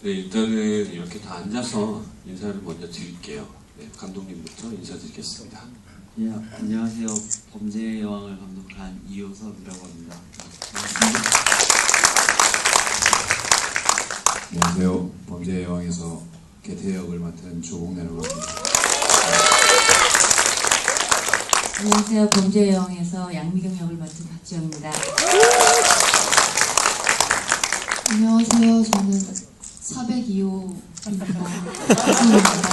네, 일단은 이렇게 다 앉아서 인사를 먼저 드릴게요. 네, 감독님부터 인사드리겠습니다. 예, 안녕하세요. 범죄의 여왕을 감독한 이효섭이라고 합니다. 안녕하세요. 범죄의 여왕에서 개태 역을 맡은 조봉래라고 합니다. 안녕하세요. 범죄의 여왕에서 양미경 역을 맡은 박지영입니다. 안녕하세요. 저는 402호입니다. 박지영입니다.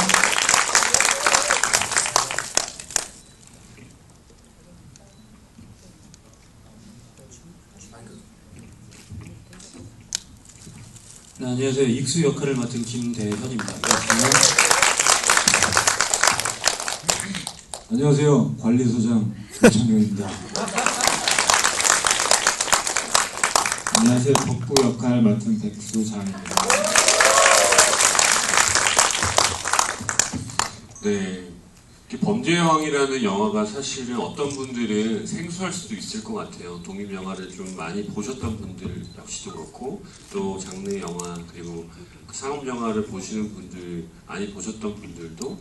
네, 안녕하세요. 익수 역할을 맡은 김대현입니다. 안녕하세요. 관리소장 김창룡입니다. 안녕하세요. 덕구 역할 맡은 백수장입니다. 네, 범죄의 왕이라는 영화가 사실은 어떤 분들은 생소할 수도 있을 것 같아요. 독립영화를 좀 많이 보셨던 분들 역시도 그렇고, 또 장르 영화 그리고 상업영화를 보시는 분들, 많이 보셨던 분들도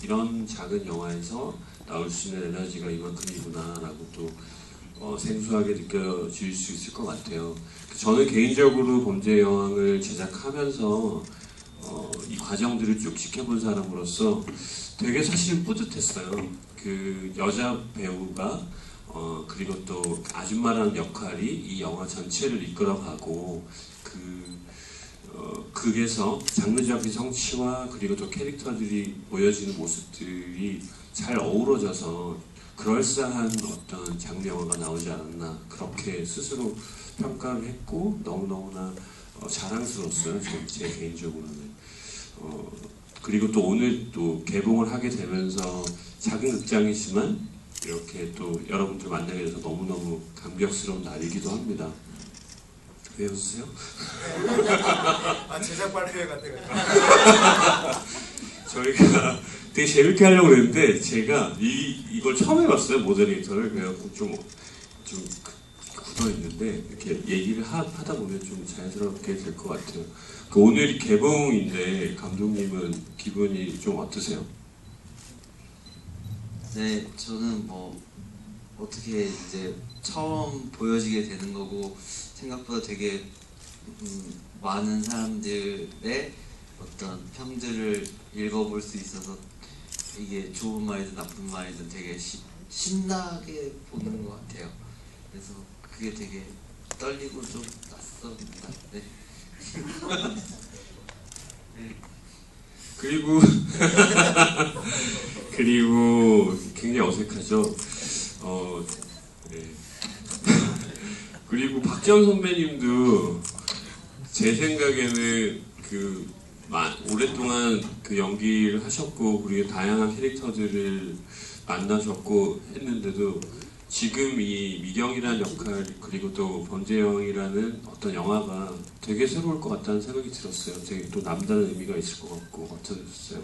이런 작은 영화에서 나올 수 있는 에너지가 이만큼이구나 라고 또 생소하게 느껴질 수 있을 것 같아요. 저는 개인적으로 범죄의 여왕을 제작하면서 이 과정들을 쭉 지켜본 사람으로서 되게 사실은 뿌듯했어요. 그 여자 배우가 그리고 또 아줌마라는 역할이 이 영화 전체를 이끌어가고 극에서 장르적인 성취와 그리고 또 캐릭터들이 보여지는 모습들이 잘 어우러져서 그럴싸한 어떤 장르 영화가 나오지 않았나 그렇게 스스로 평가를 했고 너무너무나 자랑스러웠어요. 제 개인적으로는. 그리고 또 오늘 또 개봉을 하게 되면서 작은 극장이지만 이렇게 또 여러분들 만나게 돼서 너무너무 감격스러운 날이기도 합니다. 왜 웃으세요? 제작 발표회 같아요. 저희가 되게 재밌게 하려고 그랬는데 제가 이걸 처음 해봤어요. 모더레이터를. 그래갖고 좀 굳어있는데 이렇게 얘기를 하다 보면 좀 자연스럽게 될 것 같아요. 오늘이 개봉인데 감독님은 기분이 좀 어떠세요? 네, 저는 뭐 어떻게 이제 처음 보여지게 되는 거고 생각보다 되게 많은 사람들의 어떤 평들을 읽어볼 수 있어서 이게 좋은 말이든 나쁜 말이든 되게 신나게 보는 것 같아요. 그래서 그게 되게 떨리고 좀 낯섭니다. 네. 네. 그리고 굉장히 어색하죠. 네. 그리고 박지원 선배님도 제 생각에는 오랫동안 연기를 하셨고 그리고 다양한 캐릭터들을 만나셨고 했는데도 지금 이 미경이라는 역할 그리고 또 범죄의 여왕이라는 어떤 영화가 되게 새로울 것 같다는 생각이 들었어요. 되게 또 남다른 의미가 있을 것 같고 어떠셨어요?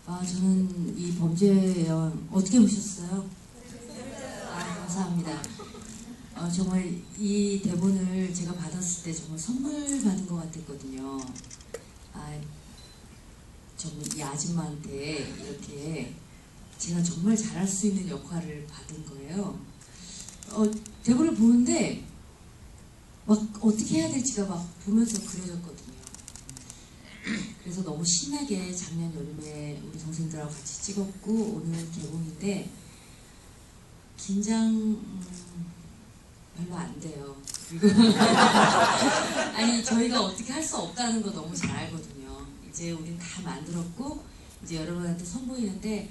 저는 이 범죄의 여왕 어떻게 보셨어요? 감사합니다. 정말 이 대본을 제가 받았을 때 정말 선물 받은 것 같았거든요. 정말 이 아줌마한테 이렇게 제가 정말 잘할 수 있는 역할을 받은 거예요. 대본을 보는데 막 어떻게 해야 될지가 막 보면서 그려졌거든요. 그래서 너무 신나게 작년 여름에 우리 동생들하고 같이 찍었고 오늘 개봉인데 긴장 별로 안 돼요. 그리고 아니 저희가 어떻게 할 수 없다는 거 너무 잘 알거든요. 이제 우린 다 만들었고 이제 여러분한테 선보이는데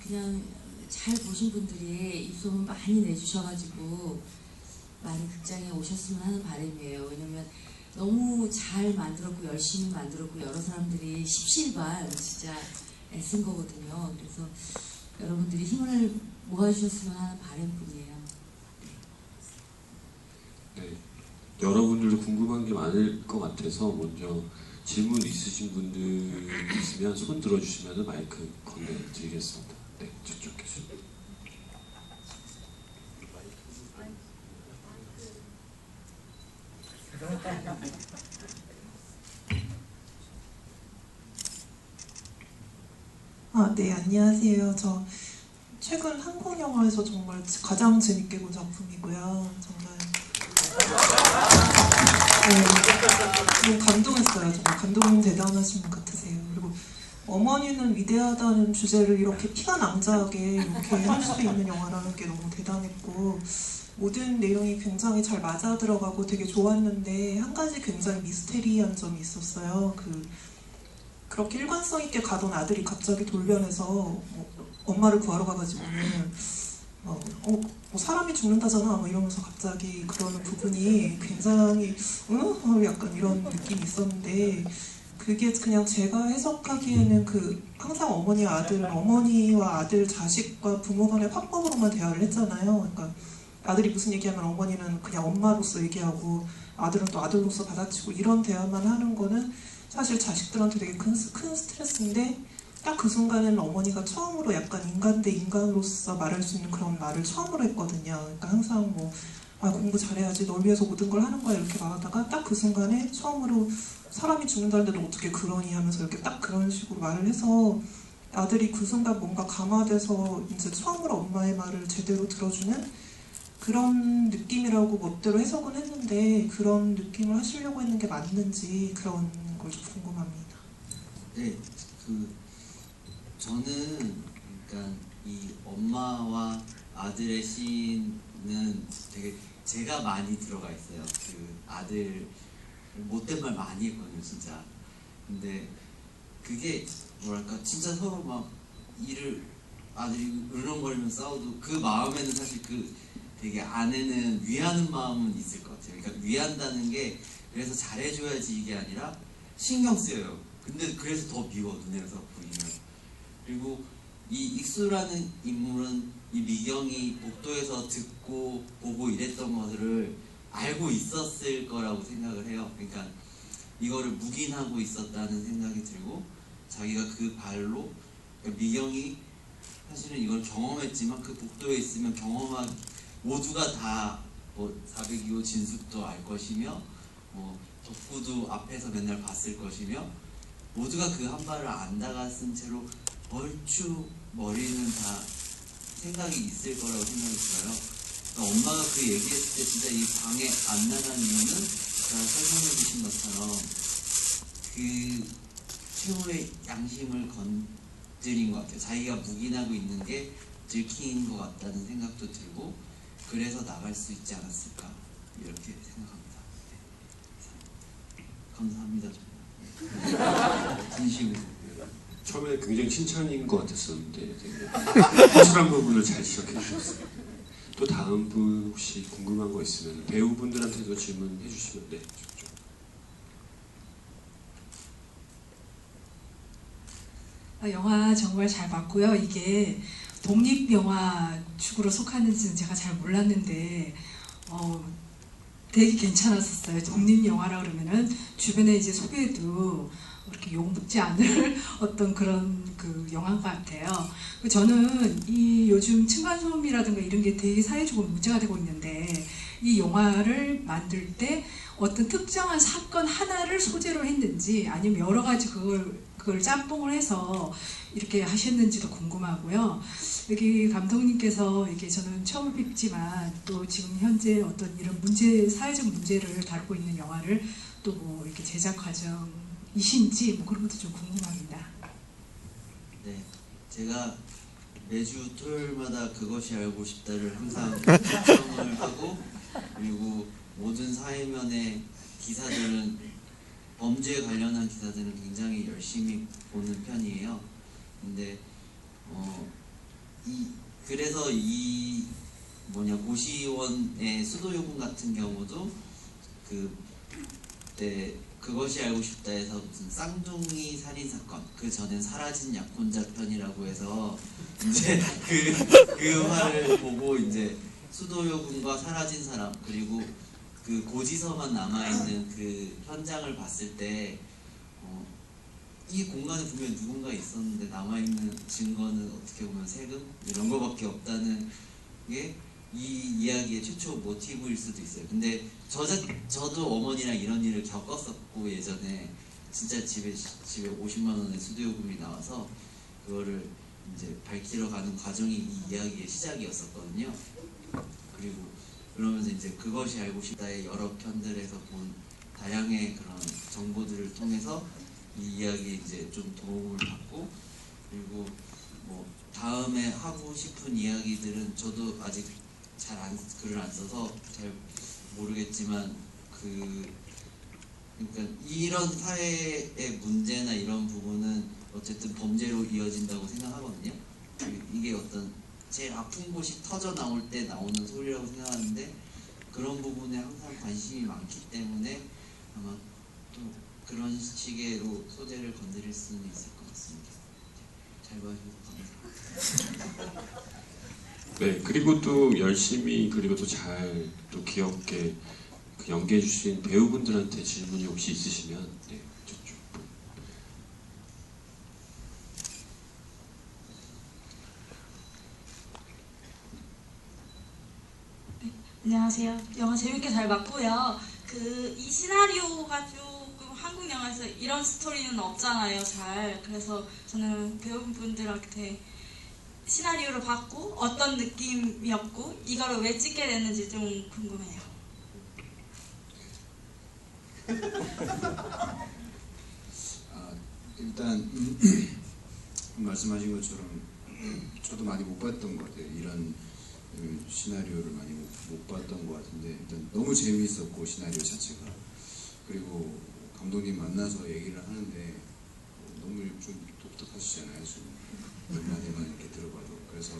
그냥 잘 보신 분들이 입소문 많이 내주셔가지고 많이 극장에 오셨으면 하는 바람이에요. 왜냐면 너무 잘 만들었고 열심히 만들었고 여러 사람들이 십시일반 진짜 애쓴 거거든요. 그래서 여러분들이 힘을 모아주셨으면 하는 바람뿐이에요. 네, 여러분들도 궁금한 게 많을 것 같아서 먼저 질문 있으신 분들 있으면 손 들어주시면 마이크 건네드리겠습니다. 네, 저쪽 계세요. 네, 안녕하세요. 저 최근 한국 영화에서 정말 가장 재밌게 본 작품이고요. 정말 너무 감동했어요. 정말 감독님 대단하신 분 같으세요. 그리고 어머니는 위대하다는 주제를 이렇게 피가 낭자하게 이렇게 할 수 있는 영화라는 게 너무 대단했고, 모든 내용이 굉장히 잘 맞아 들어가고 되게 좋았는데 한 가지 굉장히 미스테리한 점이 있었어요. 그렇게 일관성 있게 가던 아들이 갑자기 돌변해서 엄마를 구하러 가가지고는 사람이 죽는다잖아 뭐 이러면서 갑자기 그러는 부분이 굉장히 약간 이런 느낌이 있었는데, 그게 그냥 제가 해석하기에는 항상 어머니와 아들, 자식과 부모 간의 화법으로만 대화를 했잖아요. 그러니까 아들이 무슨 얘기하면 어머니는 그냥 엄마로서 얘기하고 아들은 또 아들로서 받아치고 이런 대화만 하는 거는 사실 자식들한테 되게 큰 스트레스인데, 딱 그 순간에는 어머니가 처음으로 약간 인간 대 인간으로서 말할 수 있는 그런 말을 처음으로 했거든요. 그러니까 항상 공부 잘해야지, 널 위해서 모든 걸 하는 거야 이렇게 말하다가 딱 그 순간에 처음으로 사람이 죽는다는데도 어떻게 그러니 하면서 이렇게 딱 그런 식으로 말을 해서 아들이 그 순간 뭔가 감화돼서 이제 처음으로 엄마의 말을 제대로 들어주는 그런 느낌이라고 멋대로 해석은 했는데, 그런 느낌을 하시려고 했는 게 맞는지 그런 걸 좀 궁금합니다. 네, 저는 그러니까 이 엄마와 아들의 씬은 되게 제가 많이 들어가 있어요. 아들 못된 말 많이 했거든요, 진짜. 근데 그게 뭐랄까 진짜 서로 막 아들이 으렁거리면서 싸워도 그 마음에는 사실 되게 아내는 위하는 마음은 있을 것 같아요. 그러니까 위한다는 게 그래서 잘해줘야지 이게 아니라 신경 쓰여요. 근데 그래서 더 미워, 눈에서 보이면. 그리고 이 익수라는 인물은 이 미경이 복도에서 듣고 보고 이랬던 것들을 알고 있었을 거라고 생각을 해요. 그러니까 이거를 묵인하고 있었다는 생각이 들고, 자기가 그 발로, 그러니까 미경이 사실은 이걸 경험했지만 그 복도에 있으면 모두가 다 402호 진숙도 알 것이며 덕후도 앞에서 맨날 봤을 것이며, 모두가 그 한 발을 안 닿았은 채로 얼추 머리는 다 생각이 있을 거라고 생각이 들어요. 그러니까 엄마가 그 얘기했을 때 진짜 이 방에 안 나가는 이유는 제가 설명해 주신 것처럼 최후의 양심을 건드린 것 같아요. 자기가 묵인하고 있는 게 들킨 것 같다는 생각도 들고, 그래서 나갈 수 있지 않았을까 이렇게 생각합니다. 네. 감사합니다. 정말 진심으로. 처음에 굉장히 칭찬인 것 같았었는데 되게 허술한 부분을 잘 지적해 주셨어요. 또 다음 분 혹시 궁금한 거 있으면 배우분들한테도 질문해 주시면 네. 영화 정말 잘 봤고요. 이게 독립영화 축으로 속하는지는 제가 잘 몰랐는데 되게 괜찮았었어요. 독립영화라 그러면은 주변에 이제 소개도 이렇게 욕먹지 않을 어떤 그런 영화 같아요. 저는 이 요즘 층간소음이라든가 이런 게 되게 사회적으로 문제가 되고 있는데, 이 영화를 만들 때 어떤 특정한 사건 하나를 소재로 했는지 아니면 여러 가지 그걸 짬뽕을 해서 이렇게 하셨는지도 궁금하고요. 여기 감독님께서 이게 저는 처음 뵙지만 또 지금 현재 어떤 이런 사회적 문제를 다루고 있는 영화를 또 이렇게 제작 과정이신지 그런 것도 좀 궁금합니다. 네, 제가 매주 토요일마다 그것이 알고 싶다를 항상 시청을 하고, 그리고 모든 사회면의 기사들은 범죄에 관련한 기사들은 굉장히 열심히 보는 편이에요. 근데 그래서 고시원의 수도요금 같은 경우도 그때 그것이 알고 싶다에서 무슨 쌍둥이 살인 사건, 그 전엔 사라진 약혼자 편이라고 해서 이제 그 영화를 보고 이제 수도요금과 사라진 사람, 그리고 그 고지서만 남아있는 그 현장을 봤을 때 이 공간에 분명히 누군가 있었는데 남아있는 증거는 어떻게 보면 세금? 이런 거밖에 없다는 게 이 이야기의 최초 모티브일 수도 있어요. 근데 저도 어머니랑 이런 일을 겪었었고, 예전에 진짜 집에 50만 원의 수도요금이 나와서 그거를 이제 밝히러가는 과정이 이 이야기의 시작이었었거든요. 그리고 그러면서 이제 그것이 알고 싶다의 여러 편들에서 본 다양한 그런 정보들을 통해서 이 이야기에 이제 좀 도움을 받고, 그리고 뭐 다음에 하고 싶은 이야기들은 저도 아직 글을 안 써서 잘 모르겠지만 그러니까 이런 사회의 문제나 이런 부분은 어쨌든 범죄로 이어진다고 생각하거든요. 이게 어떤 제일 아픈 곳이 터져 나올 때 나오는 소리라고 생각하는데, 그런 부분에 항상 관심이 많기 때문에 아마 또 그런 식으로 소재를 건드릴 수는 있을 것 같습니다. 잘 봐주셔서 감사합니다. 네, 그리고 또 열심히 그리고 또 잘 또 귀엽게 연기해 주신 배우분들한테 질문이 혹시 있으시면 네, 저쪽. 안녕하세요. 영화 재밌게 잘 봤고요. 이 시나리오가 조금 한국 영화에서 이런 스토리는 없잖아요, 잘. 그래서 저는 배우분들한테 시나리오를 봤고 어떤 느낌이었고 이거를 왜 찍게 됐는지 좀 궁금해요. 일단 말씀하신 것처럼 저도 많이 못 봤던 것 같아요. 이런 시나리오를 많이 못 봤던 것 같은데, 일단 너무 재미있었고 시나리오 자체가, 그리고 감독님 만나서 얘기를 하는데 너무 좀 독특하시잖아요. 좀 몇 마디만 이렇게 들어봐도. 그래서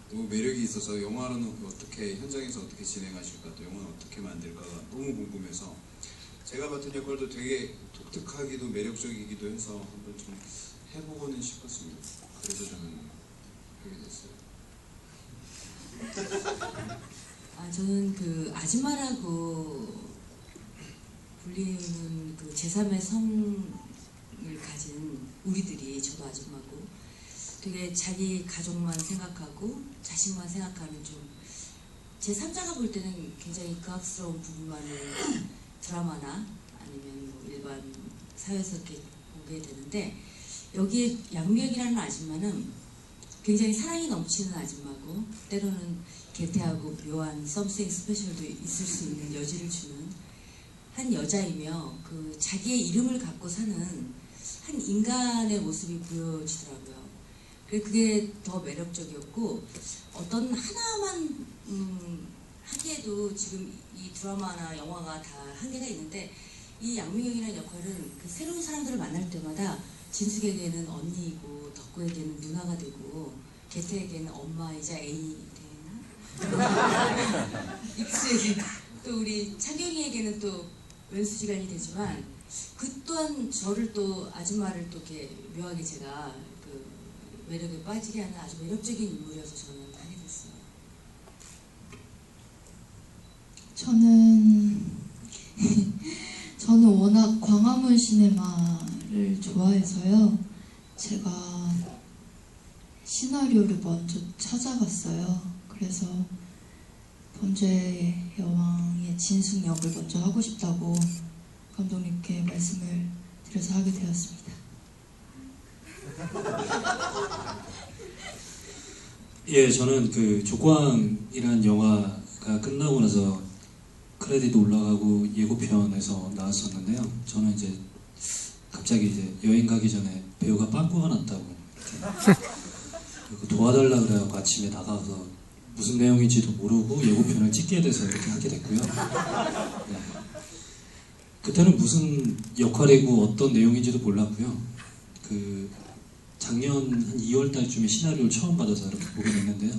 너무 매력이 있어서 영화는 어떻게, 현장에서 어떻게 진행하실까, 또 영화는 어떻게 만들까가 너무 궁금해서 제가 맡은 역할도 되게 독특하기도 매력적이기도 해서 한번 좀 해보고는 싶었습니다. 그래서 저는 하게 됐어요. 저는 그 아줌마라고 불리는 그 제3의 성을 가진 우리들이, 저도 아줌마고, 되게 자기 가족만 생각하고 자신만 생각하는, 좀 제3자가 볼 때는 굉장히 극악스러운 부분만을 드라마나 아니면 뭐 일반 사회에서 이렇게 보게 되는데, 여기에 양미역이라는 아줌마는 굉장히 사랑이 넘치는 아줌마고, 때로는 개태하고 묘한 썸씽 스페셜도 있을 수 있는 여지를 주는 한 여자이며, 그 자기의 이름을 갖고 사는 한 인간의 모습이 보여지더라고요. 그게 더 매력적이었고, 어떤 하나만 하기에도 지금 이 드라마나 영화가 다 한계가 있는데, 이 양미경이라는 역할은 그 새로운 사람들을 만날 때마다 진숙에게는 언니이고, 덕구에게는 누나가 되고, 개태에게는 엄마이자 애인이 되나? 익수에게, 또 우리 차경이에게는 또 왼수지간이 되지만, 그 또한 저를 또 아줌마를 또 이렇게 묘하게 제가 그 매력에 빠지게 하는 아주 매력적인 인물이어서 저는 하게 됐어요. 저는 워낙 광화문 시네마를 좋아해서요. 제가 시나리오를 먼저 찾아봤어요. 그래서 범죄의 여왕의 진숙 역을 먼저 하고 싶다고 감독님께 말씀을 드려서 하게 되었습니다. 예, 저는 그 족광이란 영화가 끝나고 나서 크레딧 올라가고 예고편에서 나왔었는데요. 저는 이제 갑자기 이제 여행 가기 전에 배우가 빵꾸가 났다고 이렇게 도와달라 그래갖고 아침에 나가서 무슨 내용인지도 모르고 예고편을 찍게 돼서 이렇게 하게 됐고요. 네. 그때는 무슨 역할이고 어떤 내용인지도 몰랐고요. 그 작년 한 2월 달쯤에 시나리오를 처음 받아서 이렇게 보게 됐는데요.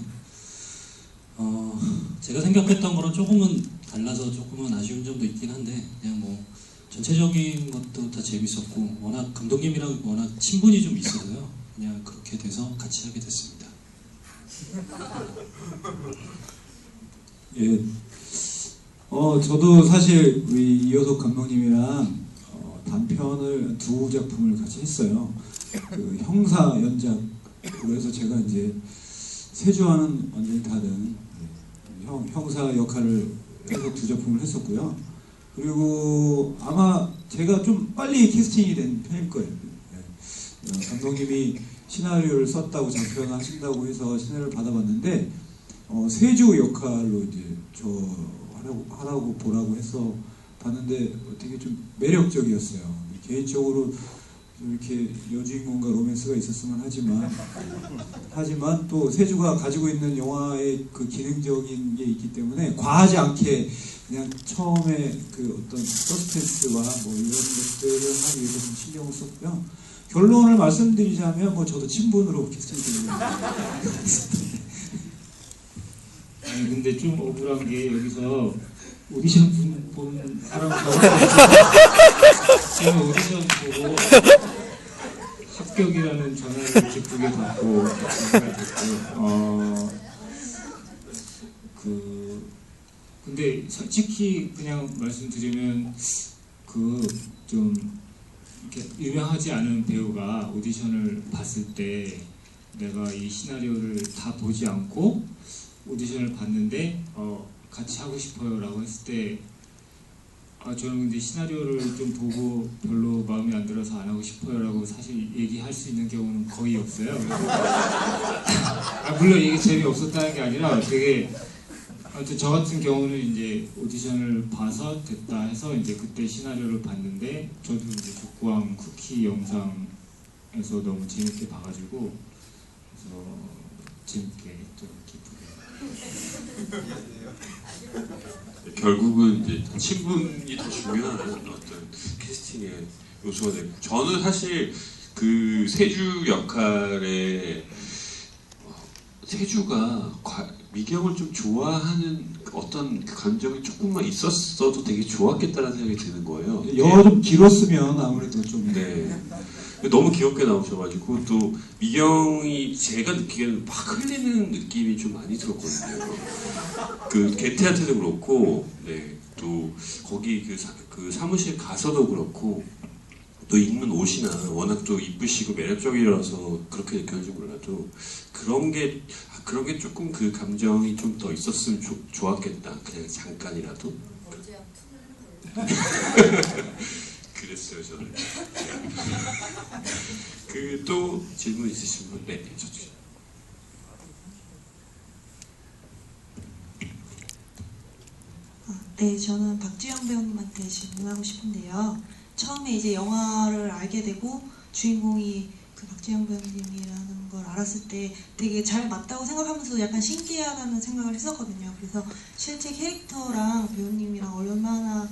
제가 생각했던 거랑 조금은 달라서 조금은 아쉬운 점도 있긴 한데, 그냥 뭐 전체적인 것도 다 재밌었고, 워낙 감독님이랑 워낙 친분이 좀 있어서요. 그냥 그렇게 돼서 같이 하게 됐습니다. 예, 저도 사실 우리 이효석 감독님이랑 단편을 두 작품을 같이 했어요. 그 형사 연작으로 해서 제가 이제 세주와는 완전히 다른 형사 역할을 해서 두 작품을 했었고요. 그리고 아마 제가 좀 빨리 캐스팅이 된 편일 거예요. 감독님이 시나리오를 썼다고 장편을 하신다고 해서 시나리오를 받아봤는데 세주 역할로 이제 저 하라고 보라고 해서 봤는데 되게 좀 매력적이었어요. 개인적으로 이렇게 여주인공과 로맨스가 있었으면 하지만 또 세주가 가지고 있는 영화의 그 기능적인 게 있기 때문에 과하지 않게 그냥 처음에 그 어떤 서스펜스와 뭐 이런 것들을 하기 위해서 좀 신경을 썼고요. 결론을 말씀드리자면 뭐 저도 친분으로 캐스팅되고 아니 근데 좀 억울한 게 여기서 오디션 본 사람하고 제가 오디션 보고 합격이라는 전화를 기쁘게 받고 됐고요. 근데 솔직히 그냥 말씀드리면 좀 이렇게 유명하지 않은 배우가 오디션을 봤을 때 내가 이 시나리오를 다 보지 않고 오디션을 봤는데 같이 하고 싶어요 라고 했을 때 저는 근데 시나리오를 좀 보고 별로 마음에 안 들어서 안 하고 싶어요 라고 사실 얘기할 수 있는 경우는 거의 없어요. 물론 이게 재미없었다는 게 아니라 되게 아무튼 저 같은 경우는 이제 오디션을 봐서 됐다 해서 이제 그때 시나리오를 봤는데 저도 이제 족구왕 쿠키 영상에서 너무 재밌게 봐가지고 그래서 재밌게 좀 기쁘게 결국은 이제 친분이 더 중요한 어떤 캐스팅의 요소가 되고 저는 사실 그 세주 역할에 세주가 미경을 좀 좋아하는 어떤 감정이 조금만 있었어도 되게 좋았겠다는 생각이 드는 거예요. 영화가 좀 길었으면 아무래도 좀 네. 너무 귀엽게 나오셔가지고 또 미경이 제가 느끼기에는 막 흘리는 느낌이 좀 많이 들었거든요. 그 개태한테도 그렇고, 네, 또 거기 그 사무실 가서도 그렇고, 또 입는 옷이나 워낙 또 이쁘시고 매력적이라서 그렇게 느꼈는지 몰라도 그런 게 조금 그 감정이 좀 더 있었으면 좋았겠다. 그냥 잠깐이라도. 그랬어요 저는. 그 또 질문 있으신 분? 네, 저쪽. 네, 저는 박지영 배우님한테 질문하고 싶은데요. 처음에 이제 영화를 알게 되고 주인공이 그 박지영 배우님이라는 걸 알았을 때 되게 잘 맞다고 생각하면서 약간 신기하다는 생각을 했었거든요. 그래서 실제 캐릭터랑 배우님이랑 얼마나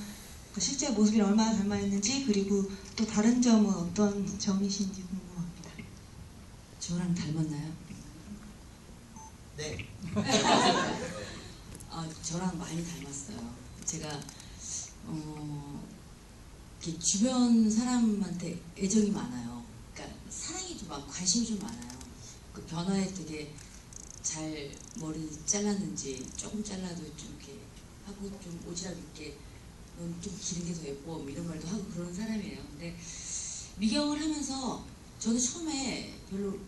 실제 모습이 얼마나 닮아있는지 그리고 또 다른 점은 어떤 점이신지 궁금합니다. 저랑 닮았나요? 네. 저랑 많이 닮았어요. 제가 이렇게 주변 사람한테 애정이 많아요. 그러니까 사랑이 좀 많고 관심이 좀 많아요. 그 변화에 되게 잘 머리 잘랐는지 조금 잘라도 좀 이렇게 하고 좀 오지랖 있게 넌 좀 기른 게 더 예뻐 뭐 이런 말도 하고 그런 사람이에요. 근데 미경을 하면서 저는 처음에 별로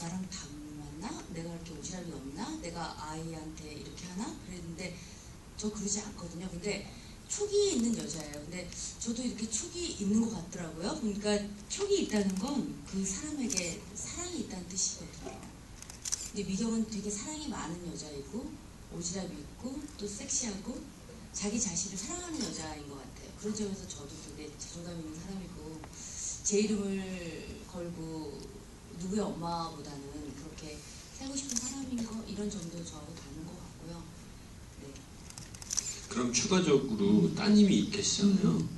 나랑 닮았나? 내가 이렇게 오지랖이 없나? 내가 아이한테 이렇게 하나? 그랬는데 저 그러지 않거든요. 근데 촉이 있는 여자예요. 근데 저도 이렇게 촉이 있는 것 같더라고요. 그러니까 촉이 있다는 건 그 사람에게 사랑이 있다는 뜻이거든요. 근데 미경은 되게 사랑이 많은 여자이고 오지랖이 있고 또 섹시하고 자기 자신을 사랑하는 여자인 것 같아요. 그런 점에서 저도 되게 자존감 있는 사람이고 제 이름을 걸고 누구의 엄마보다는 그렇게 살고 싶은 사람인 거 이런 점도 저하고 닮은 것 같고요. 네. 그럼 추가적으로 따님이 계시잖아요.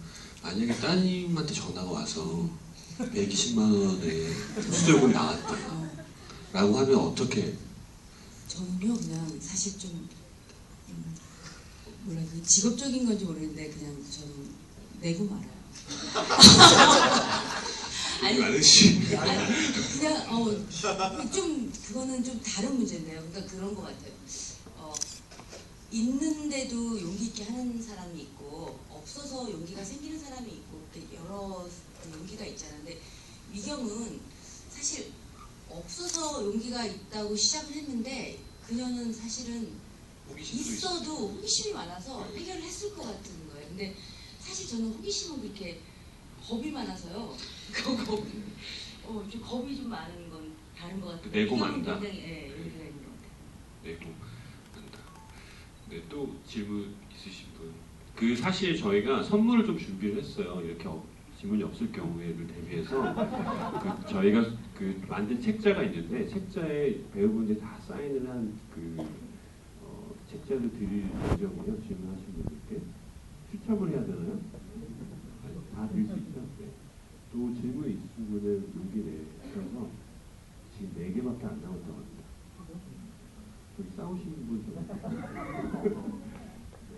만약에 따님한테 전화가 와서 120만 원에 수술금 나왔다 라고 하면 어떻게? 저는요 그냥 사실 좀 몰라 그 직업적인 건지 모르겠는데 그냥 저는 내고 말아요. 아니 그냥 좀 그거는 좀 다른 문제인데요. 그러니까 그런 것 같아요. 있는데도 용기 있게 하는 사람이 있고 없어서 용기가 생기는 사람이 있고 여러 용기가 있잖아요. 근데 미경은 사실 없어서 용기가 있다고 시작을 했는데 그녀는 사실은 있어도 호기심이 많아서 해결을 했을 것 같은 거예요. 근데 사실 저는 호기심은 그렇게 겁이 많아서요. 좀 겁이 좀 많은 건 다른 것 같아요. 내고 이건 만다? 굉장히 여기가 있는 것 같아요. 내고 한다. 네, 또 질문 있으신 분? 그 사실 저희가 선물을 좀 준비를 했어요. 이렇게 질문이 없을 경우에를 대비해서 그 저희가 그 만든 책자가 있는데 책자에 배우분들이 다 사인을 한 그 책자를 드릴 예정이에요. 질문하신 분들께 추첨을 해야 되나요? 다 드릴 수 있죠? 네. 또 질문 있으신 분을 용기 내셔서 지금 4개밖에 안 남았다고 합니다. 저기 싸우시는 분 좀. 네,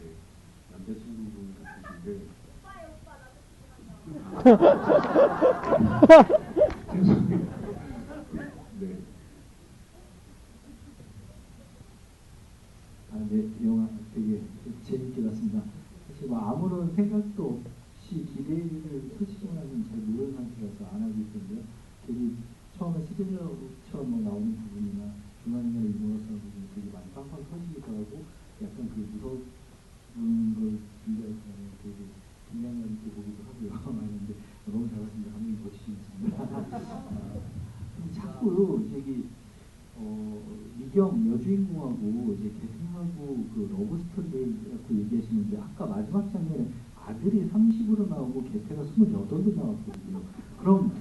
남자친구분 같으신데. 죄송해요. 네. 네, 영화 되게 재밌게 봤습니다. 사실 뭐 아무런 생각도 없이 기대를 솔직히 말하면 잘 모르는 상태라서 안 하고 있었는데요. 되게 처음에 스릴러처럼 뭐 나오는 부분이나 중간중간에 유머러스 부분이 되게 많이 빵빵 터지기도 하고 약간 그 무서운 걸 준비할 때 되게 긴장감 있게 보기도 하고요. 하는데 너무 잘 봤습니다. 감독님 멋지시겠습니다. 자꾸 저기 미경 여주인공하고 이제 개승하고 그 러브 스토리를 갖고 얘기하시는데 아까 마지막 장면에 아들이 30으로 나오고 개태가 28로 나왔거든요. 그럼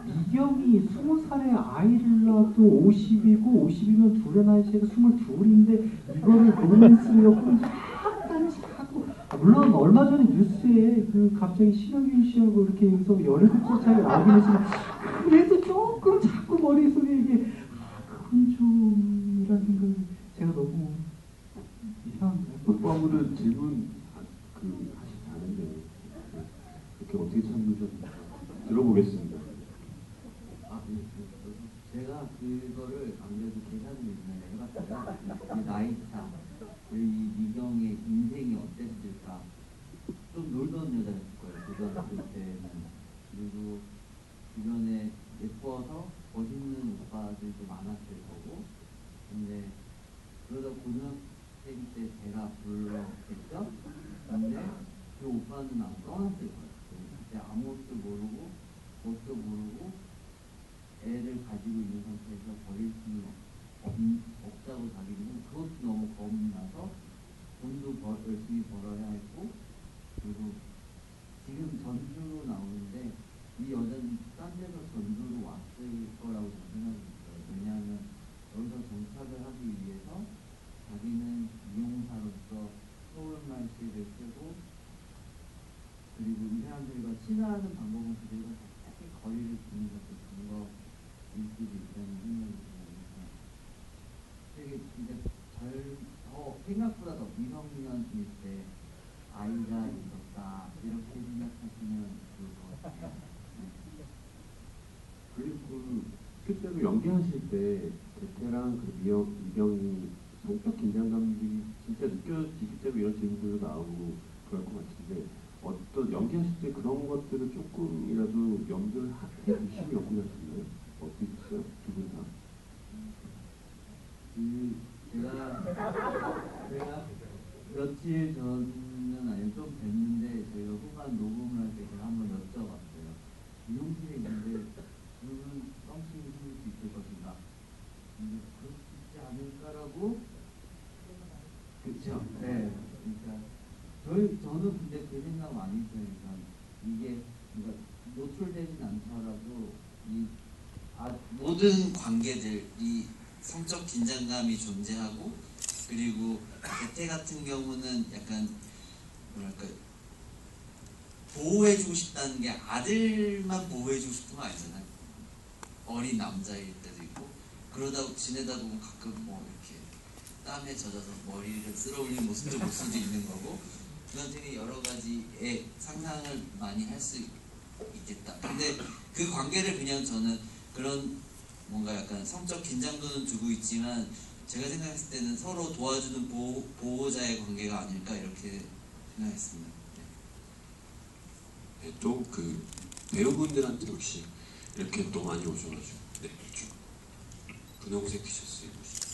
미경이 20살의 아이를 낳아도 50이고 50이면 둘의 나이 차이가 22인데 이거를 로맨스를 갖고 약간 하고 물론 얼마 전에 뉴스에 그 갑자기 신영균 씨하고 이렇게 해서 17살 차이가 나긴 했지만 그래도 조금 자꾸 머릿속에 이게 그건 좀 이런 생각을 제가 너무 이상한가요? 국방부는 질문 하시지 않은데 이렇게 어떻게 참으셨는지 들어보겠습니다. 제가 그거를 아무래도 계산을 옛날에 해봤어요. 이 나이차, 이 미경의 인생이 어땠을까. 좀 놀던 여자였을 거예요. 고등학교 때는. 그리고 주변에 예뻐서 멋있는 오빠들도 많았을 거고. 근데 그러다 고등학생 때 제가 불렀겠죠? 근데 그 오빠는 안 떠났을 거예요. 그때 아무것도 모르고 뭣도 모르고 애를 가지고 있는 상태에서 버릴 수는 없다고 자기는 그것도 너무 겁나서 돈도 열심히 벌어야 했고 그리고 지금 전주로 나오는데 이 여자는 딴 데서 전주로 왔을 거라고 저는 생각이 들어요. 왜냐하면 여기서 정착을 하기 위해서 자기는 이용사로서 서울 말씨를 쓰고 그리고 이 사람들과 친화하는 방법은 그들과 약간 거리를 두는 것도 그런 일 수도 있다는 생각이 들어요. 되게 진짜 생각보다 더 미성년일 때 아이가 있었다 이렇게 생각하시면 좋을 것 같아요. 그리고 실제로 연기하실 때 개태랑 그 미경이 성격 긴장감들이 진짜 느껴지실 때도 이런 질문들도 나오고 그럴 것 같은데 어떤 연기하실 때 그런 것들을 조금이라도 염두를 해주시면 연기하시나요? 어떻게 됐어요? 두 분 다? 제가 며칠 전은 아니고 좀 됐는데 저희가 후반 녹음을 할 때 제가 한번 여쭤봤어요. 미용실에 있는데 그러면 뻥치기 생길 수 있을 것인가? 근데 그럴 수 있지 않을까라고? 그쵸? 네. 그러니까 저는 근데 그 생각 많이 했어요. 그러니까 이게 그러니까 노출되진 않더라도 모든 관계들이 성적 긴장감이 존재하고 그리고 개태 같은 경우는 약간 뭐랄까 보호해주고 싶다는 게 아들만 보호해주고 싶은 거 아니잖아요. 어린 남자일 때도 있고 그러다 지내다 보면 가끔 뭐 이렇게 땀에 젖어서 머리를 쓸어올리는 모습도 볼 수도 있는 거고 그런 되게 여러 가지의 상상을 많이 할 수 있겠다. 근데 그 관계를 그냥 저는 그런 뭔가 약간 성적 긴장도는 두고 있지만 제가 생각했을 때는 서로 도와주는 보호자의 관계가 아닐까 이렇게 생각했습니다. 네, 또 그 배우분들한테 혹시 이렇게 또 많이 오셔가지고 네, 쭉 분홍색 티셔츠 입으시죠.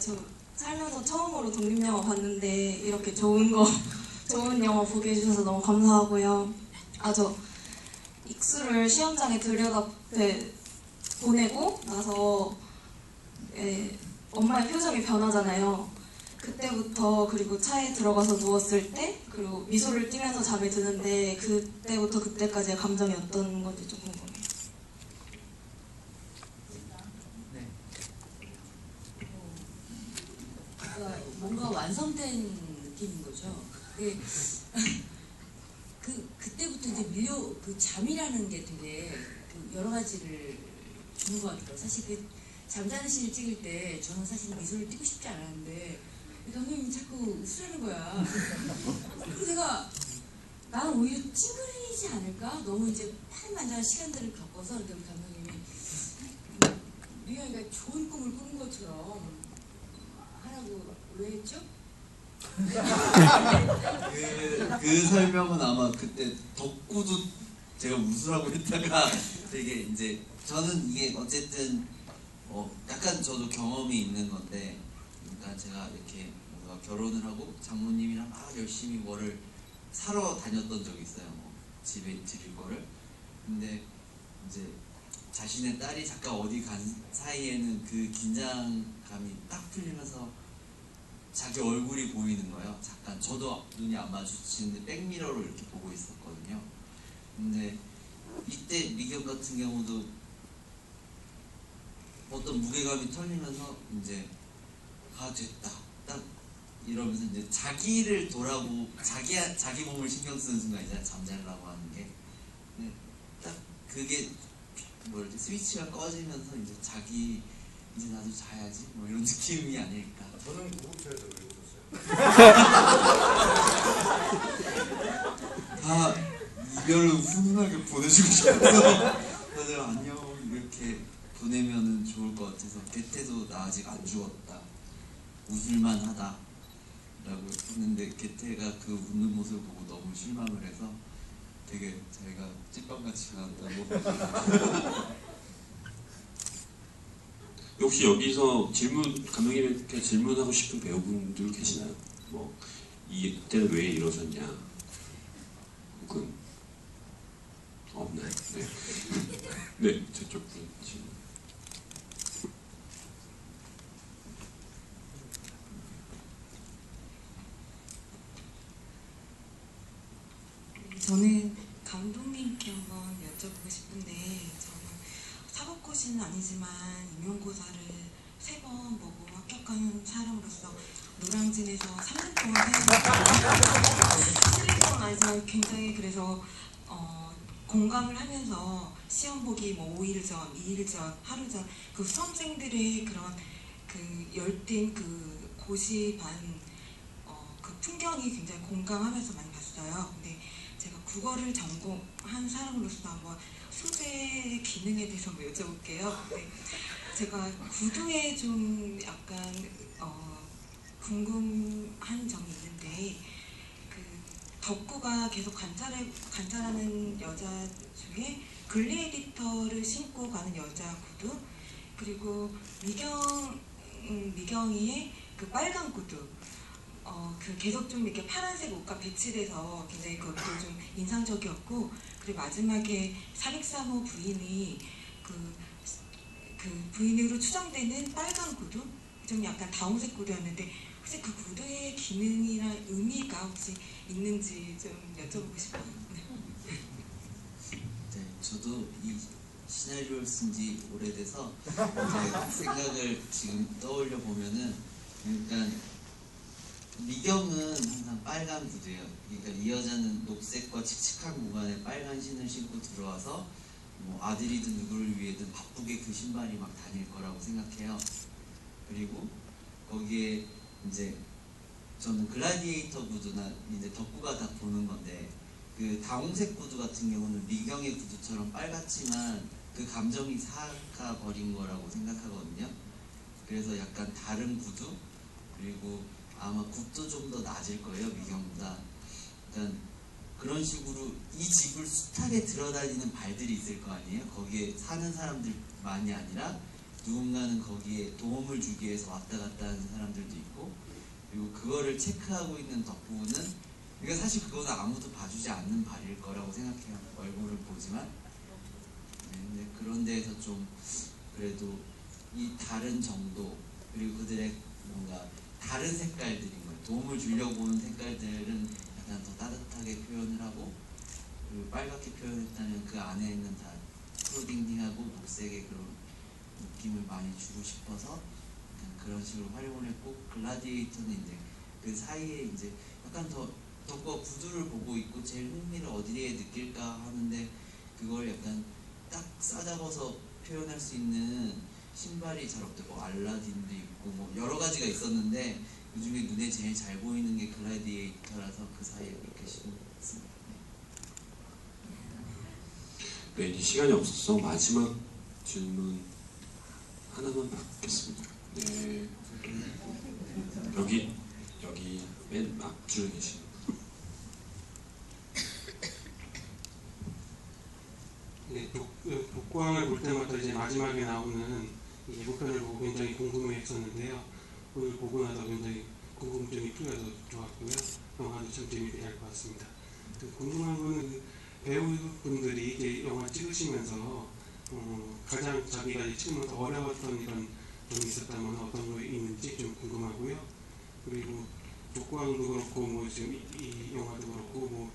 저 살면서 처음으로 독립영화 봤는데 이렇게 좋은 영화 보게 해주셔서 너무 감사하고요. 저 익수를 시험장에 보내고 나서 엄마의 표정이 변하잖아요. 그때부터, 그리고 차에 들어가서 누웠을 때, 그리고 미소를 띠면서 잠이 드는데 그때부터 그때까지의 감정이 어떤 건지 좀 궁금해요. 뭔가 완성된 느낌인 거죠. 그때부터 이제 잠이라는 게 되게 여러 가지를 주는 것 같아요. 사실 잠자는 씬을 찍을 때 저는 사실 미소를 띠고 싶지 않았는데 감독님이 자꾸 웃으라는 거야. 그래서 나는 오히려 찡그리지 않을까? 너무 이제 파란만장한 시간들을 겪어서 우리 감독님이 미영이가 좋은 꿈을 꾸는 것처럼 하라고 왜 했죠? 그 설명은 아마 그때 덕구도 제가 웃으라고 했다가 되게 이제 저는 이게 어쨌든 약간 저도 경험이 있는 건데, 그러니까 제가 이렇게 뭔가 결혼을 하고 장모님이랑 막 열심히 뭐를 사러 다녔던 적이 있어요. 집에 드릴 거를. 근데 이제 자신의 딸이 잠깐 어디 간 사이에는 그 긴장감이 딱 풀리면서 자기 얼굴이 보이는 거예요. 잠깐 저도 눈이 안 마주치는데 백미러로 이렇게 보고 있었거든요. 근데 이때 미경 같은 경우도 어떤 무게감이 털리면서 이제 됐다 딱 이러면서 이제 자기를 자기 몸을 신경 쓰는 순간이잖아요. 잠자려고 하는 게. 근데 딱 그게 스위치가 꺼지면서 이제 이제 나도 자야지 뭐 이런 느낌이 아닐까. 저는 구급차에서 왜 웃었어요? 다 이별을 훈훈하게 보내주고 싶어서 다들 안녕 이렇게 보내면은 좋을 것 같아서, 개태도 나 아직 안 죽었다, 웃을만 하다 라고 했는데 개태가 그 웃는 모습을 보고 너무 실망을 해서 되게 자기가 찐빵같이 나왔다고. 혹시 여기서 감독님께 질문하고 싶은 배우분들 계시나요? 이때는 왜 이러셨냐? 혹은 없나요? 네. 네, 저쪽 분 질문. 저는 감독님께 한번 여쭤보고 싶은데, 저는 사법고시는 아니지만 임용고사를 3번 보고 합격한 사람으로서 노량진에서 3년 동안 실례 건 아니지만 굉장히 그래서 공감을 하면서 시험 보기 5일 전, 2일 전, 하루 전 그 수험생들의 그런 열띤 고시 그 풍경이 굉장히 공감하면서 많이 봤어요. 근데 제가 국어를 전공한 사람으로서 한번 소재의 기능에 대해서 한번 여쭤볼게요. 근데 제가 구두에 좀 약간 궁금한 점이 있는데, 덕구가 계속 관찰하는 여자 중에 글래디터를 신고 가는 여자 구두, 그리고 미경이의 그 빨간 구두, 계속 좀 이렇게 파란색 옷과 배치돼서 굉장히 그것도 좀 인상적이었고, 그리고 마지막에 403호 부인이 그 부인으로 추정되는 빨간 구두, 좀 약간 다홍색 구두였는데, 혹시 그 구두의 기능이나 의미가 혹시 있는지 좀 여쭤보고 싶어요. 네, 저도 이 시나리오를 쓴 지 오래돼서 이제 생각을 지금 떠올려 보면은, 그러니까 미경은 항상 빨간 구두예요. 그러니까 이 여자는 녹색과 칙칙한 공간에 빨간 신을 신고 들어와서 아들이든 누구를 위해든 바쁘게 그 신발이 막 다닐 거라고 생각해요. 그리고 거기에 이제 저는 글라디에이터 구두나 이제 덕구가 다 보는 건데, 그 다홍색 구두 같은 경우는 미경의 구두처럼 빨갛지만 그 감정이 사가 버린 거라고 생각하거든요. 그래서 약간 다른 구두, 그리고 아마 굽도 좀 더 낮을 거예요, 미경보다. 일단 그런 식으로 이 집을 숱하게 들어다니는 발들이 있을 거 아니에요. 거기에 사는 사람들만이 아니라 누군가는 거기에 도움을 주기 위해서 왔다 갔다 하는 사람들도 있고, 그리고 그거를 체크하고 있는 덕후는, 그러니까 사실 그거는 아무도 봐주지 않는 발일 거라고 생각해요. 얼굴을 보지만. 네, 근데 그런 데에서 좀 그래도 이 다른 정도, 그리고 그들의 뭔가 다른 색깔들인 거예요. 도움을 주려고 보는 색깔들은 약간 더 따뜻하게 표현을 하고, 그리고 빨갛게 표현했다면 그 안에는 다 프로딩딩하고 녹색의 그런 느낌을 많이 주고 싶어서 약간 그런 식으로 활용을 했고, 글라디에이터는 이제 그 사이에 이제 약간 더 덕후가 구두를 보고 있고 제일 흥미를 어디에 느낄까 하는데, 그걸 약간 딱 싸잡아서 표현할 수 있는 신발이 잘 없대요. 뭐 알라딘도 있고 뭐 여러 가지가 있었는데 그 중에 눈에 제일 잘 보이는 게 글라디에이터라서 그 사이에 그렇게 심었습니다. 네, 이제 시간이 없어서 마지막 질문 하나만 받겠습니다. 네, 여기 맨 앞줄에 계신. 네, 독광을 볼 때마다 이제 마지막에 나오는 예고편을 보고 굉장히 궁금해했었는데요. 오늘 보고 나서 굉장히 궁금증이 풀려서 좋았고요. 영화도 참 재밌게 잘 봤습니다. 궁금한 거는 그 배우분들이 이제 영화 찍으시면서 가장 자기가 찍으면서 어려웠던 이런 점이 있었다면 어떤 거 있는지 좀 궁금하고요. 그리고 독광도 그렇고 뭐 지금 이 영화도 그렇고 뭐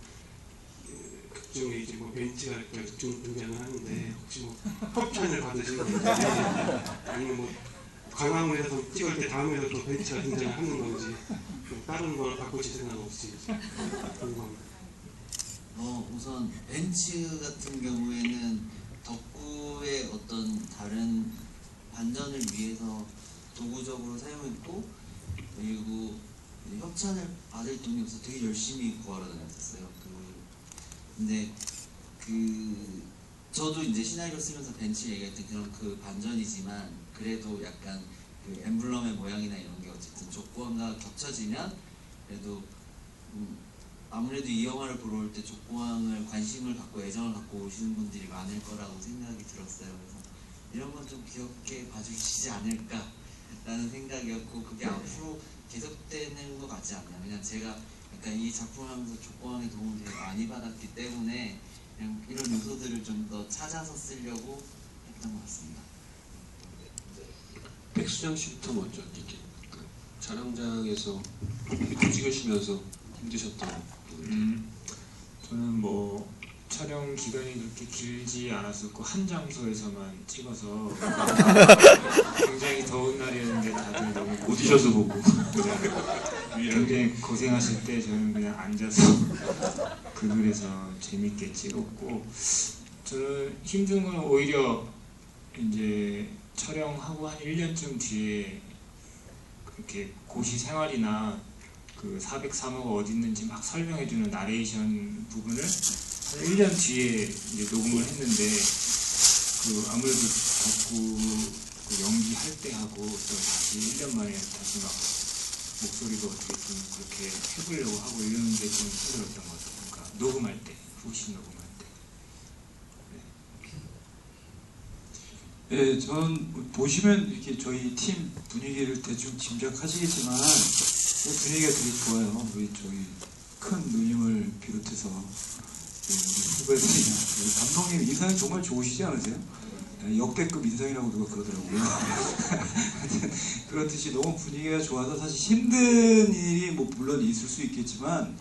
극중에 이제 뭐 벤치가 이렇게 등장을 하는데 혹시 뭐 협찬을 받으신 건지 아니면 뭐 관광에서 찍을 때 다음에도 또 벤치가 등장을 하는 건지 다른 걸 바꾸실 생각 없이 궁금합니다. 우선 벤츠 같은 경우에는 덕후의 어떤 다른 반전을 위해서 도구적으로 사용했고, 그리고 협찬을 받을 돈이 없어서 되게 열심히 구하러 다녔었어요. 근데 저도 이제 시나리오 쓰면서 벤츠 얘기할 때 그런 그 반전이지만, 그래도 약간 그 엠블럼의 모양이나 이런 게 어쨌든 족구왕과 겹쳐지면 그래도 아무래도 이 영화를 보러 올 때 족구왕을 관심을 갖고 애정을 갖고 오시는 분들이 많을 거라고 생각이 들었어요. 그래서 이런 건 좀 귀엽게 봐주시지 않을까라는 생각이었고, 그게 앞으로 계속되는 것 같지 않나요? 그냥 제가 약간 이 작품을 하면서 족구왕의 도움을 되게 많이 받았기 때문에 그냥 이런 요소들을 좀 더 찾아서 쓰려고 했던 것 같습니다. 백수장 씨부터 먼저 이렇게 그 촬영장에서 찍으시면서 힘드셨던 저는 뭐 촬영 기간이 그렇게 길지 않았었고 한 장소에서만 찍어서 굉장히 더운 날이었는데 다들 너무 오디션도 보고 굉장히 고생하실 때 저는 그냥 앉아서 그늘에서 재밌게 찍었고, 저는 힘든 건 오히려 이제 촬영하고 한 1년쯤 뒤에 그렇게 고시 생활이나 그 403호가 어디 있는지 막 설명해주는 나레이션 부분을 한 1년 뒤에 이제 녹음을 했는데, 그 아무래도 덕후 그 연기할 때 하고 또 다시 1년 만에 다시 막 목소리도 어떻게 좀 그렇게 해보려고 하고 이러는 게 좀 힘들었던 것 같아요. 그러니까 녹음할 때, 후시 녹음할 때. 네, 전 보시면 이렇게 저희 팀 분위기를 대충 짐작하시겠지만 분위기가 되게 좋아요. 우리 저희 큰 누님을 비롯해서 우리 후배들이나 우리 감독님 인상이 정말 좋으시지 않으세요? 네, 역대급 인상이라고 누가 그러더라고요. 그렇듯이 너무 분위기가 좋아서 사실 힘든 일이 뭐 물론 있을 수 있겠지만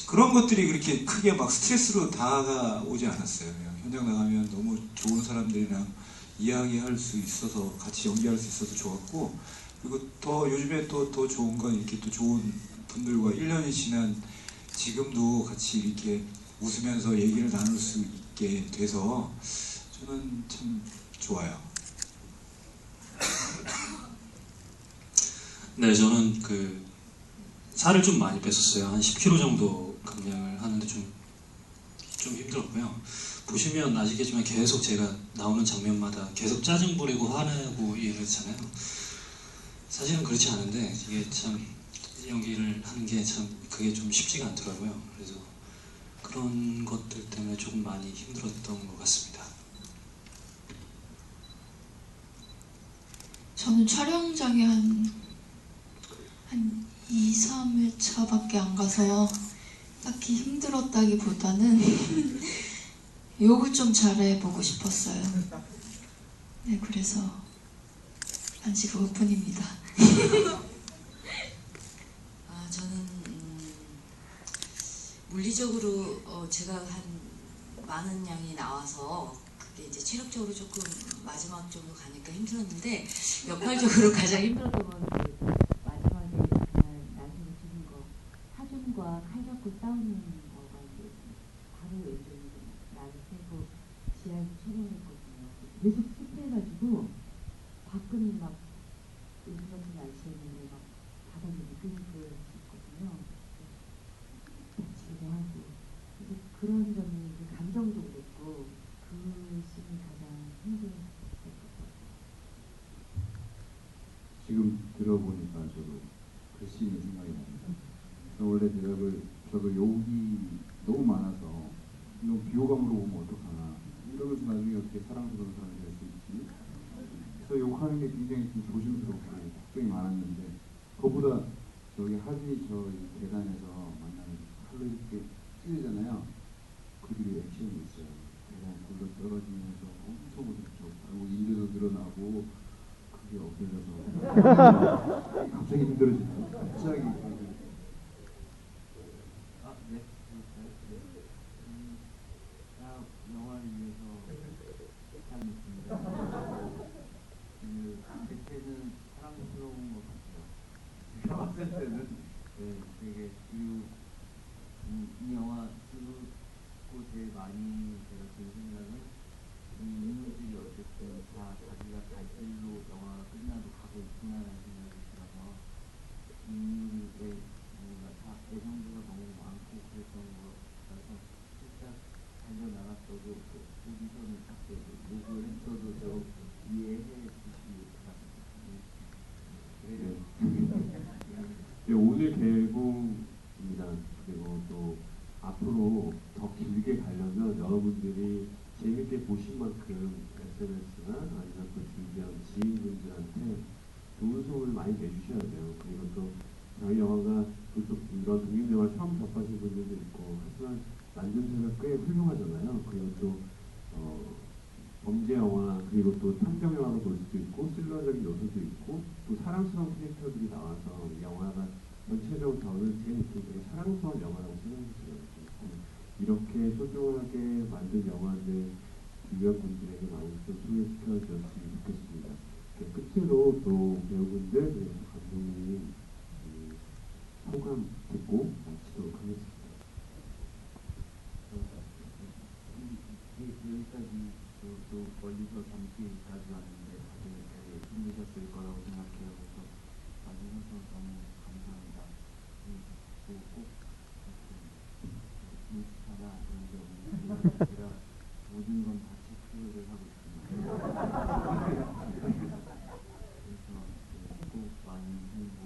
그런 것들이 그렇게 크게 막 스트레스로 다가오지 않았어요. 그냥 현장 나가면 너무 좋은 사람들이랑 이야기할 수 있어서 같이 연기할 수 있어서 좋았고, 그리고 더 요즘에 또 더 좋은 건 이렇게 또 좋은 분들과 1년이 지난 지금도 같이 이렇게 웃으면서 얘기를 나눌 수 있게 돼서 저는 참 좋아요. 네, 저는 그 살을 좀 많이 뺐었어요. 한 10kg 정도 감량을 하는데 좀 힘들었고요. 보시면 아시겠지만 계속 제가 나오는 장면마다 계속 짜증 부리고 화내고 이러잖아요. 사실은 그렇지 않은데 이게 참 연기를 하는 게 참 그게 좀 쉽지가 않더라고요. 그래서 그런 것들 때문에 조금 많이 힘들었던 것 같습니다. 저는 촬영장에 한 2, 3회차밖에 안 가서 딱히 힘들었다기보다는 욕을 좀 잘해보고 싶었어요. 네, 그래서 단지 그것뿐입니다. 저는 물리적으로 제가 한 많은 양이 나와서 그게 이제 체력적으로 조금 마지막 쪽으로 가니까 힘들었는데 역할적으로 가장 힘들었던 건 마지막에 그날 나중에 주는 거 사준과 칼 잡고 싸우는 거가 이제 바로 왼쪽이 나를 세고 지하에서 촬영했거든요. 계속 습해가지고 밖은 막 요즘 같은 날씨였는데 막 바닥이 미끌미끌했거든요. 다치기도 하고 그런 점이 감정도 그랬고 그 씬이 가장 힘들었던 것 같아요. 지금 들어보니까 저도 그 씬이 생각이 납니다. 원래 저도 욕이 너무 많아서 너무 비호감으로 보면 어떡하나 이러면서 나중에 어떻게 사랑스러운 사람이 될 수 있지? 그래서 욕하는 게 굉장히 좀 조심스럽고 걱정이 많았는데 그거보다 저기 하지 저희 계단에서 만나는 칼로 이렇게 찌르잖아요. 그 뒤에 액션이 있어요. 계단 굴러 떨어지면서 엄청 무섭죠. 그리고 인대도 늘어나고 그게 없어져서 갑자기 힘들어지죠. 갑자기 네. 영화를 위해서 삶했습니다. 대체는 사랑스러운 것 같아요. 제가 봤을 때는 되게 이 영화 찍고 제일 많이 제가 든 생각은 이 인물들이 어쨌든 다 자기가 갈 길로 영화가 끝나도 가고 있구나라는 생각이 들어서 이 인물들의 뭔가 다 애정도가 너무 많고 그랬던 거라서 살짝 달려나갔어도 거기서는 자꾸 욕을 했어도 저 이해해 주시기 바랍니다. 네, 오늘 개봉입니다. 그리고 또 앞으로 더 길게 가려면 여러분들이 재밌게 보신 만큼 SNS나 아니면 또 주변 지인분들한테 좋은 소문을 많이 내주셔야 돼요. 그리고 또 저희 영화가 또 이런 독립영화 처음 접하신 분들도 있고 하지만 만듦새가 꽤 훌륭하잖아요. 그리고 또 범죄 영화 그리고 또 탐정 영화로 볼 수도 있고 스릴러적인 요소도 있고 또 사랑스러운 캐릭터들이 나와서 영화가 전체적으로 저는 제 느낌이 되게 사랑스러운 영화라고 생각이 들어요. 이렇게 소중하게 만든 영화들 주변 분들에게 많이 좀 소개시켜 주셨으면 좋겠습니다. 끝으로 또 배우분들 그리고 감독님 소감 듣고 마치도록 하겠습니다. 여기까지 또 멀리서 잠시까지 왔는데 다들 되게 힘드셨을 거라고 생각해요. 그래서 와주셔서 너무 감사합니다. 꼭 인스타나 이런 데 오면 제가 모든 건 다 체크를 하고 있습니다. 그래서 꼭 많은 홍보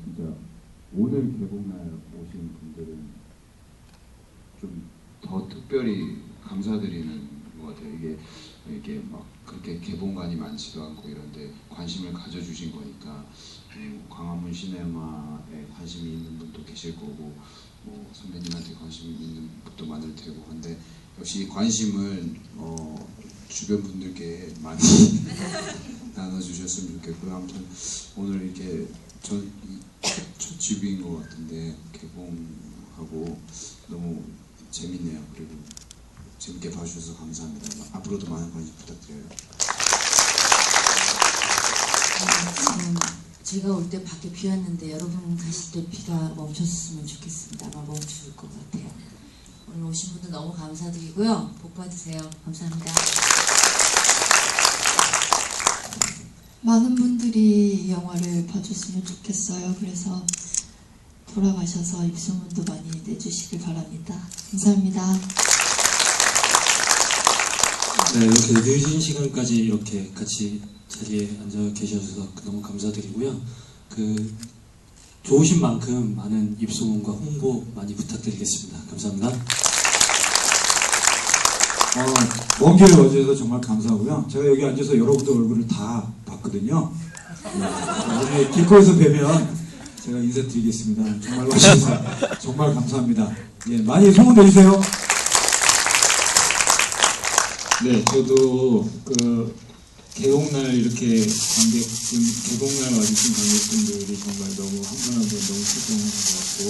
진짜 오늘 개봉날 오신 분들은 좀 더 특별히 감사드리는 것 같아요. 이게 막 그렇게 개봉관이 많지도 않고 이런데 관심을 가져주신 거니까 광화문 시네마에 관심이 있는 분도 계실 거고 뭐 선배님한테 관심이 있는 분도 많을 테고 한데 역시 관심을 주변 분들께 많이 나눠주셨으면 좋겠고요. 아무튼 오늘 이렇게 첫 집인 것 같은데 개봉하고 너무 재밌네요. 그리고 재밌게 봐주셔서 감사합니다. 앞으로도 많은 관심 부탁드려요. 지금 제가 올 때 밖에 비 왔는데 여러분 가실 때 비가 멈췄으면 좋겠습니다. 아마 멈출 것 같아요. 오늘 오신 분들 너무 감사드리고요. 복 받으세요. 감사합니다. 많은 분들이 이 영화를 봐줬으면 좋겠어요. 그래서 돌아가셔서 입소문도 많이 내주시길 바랍니다. 감사합니다. 네, 이렇게 늦은 시간까지 이렇게 같이 자리에 앉아 계셔서 너무 감사드리고요. 좋으신 만큼 많은 입소문과 홍보 많이 부탁드리겠습니다. 감사합니다. 먼 길 와주셔서 정말 감사하고요. 제가 여기 앉아서 여러분들 얼굴을 다 봤거든요. 나중에 길거리에서 뵈면 제가 인사드리겠습니다. 정말 와주셔서 정말 감사합니다. 예, 많이 소문 내주세요. 네, 저도 그 개봉날 이렇게 개봉날 와주신 관객분들이 정말 너무 한 분 한 분 너무 출동한 것 같고,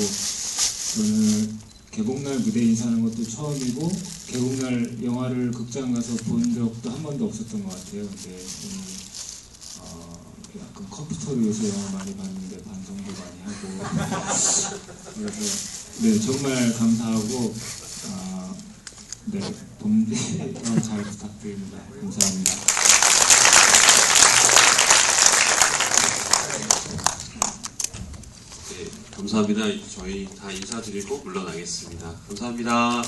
저는 개봉날 무대 인사하는 것도 처음이고 개봉날 영화를 극장 가서 본 적도 한 번도 없었던 것 같아요. 근데 약간 컴퓨터로 요새 영화 많이 봤는데 반성도 많이 하고 그래서 네 정말 감사하고 네 범죄 잘 부탁드립니다. 감사합니다. 네, 감사합니다. 저희 다 인사드리고 물러나겠습니다. 감사합니다.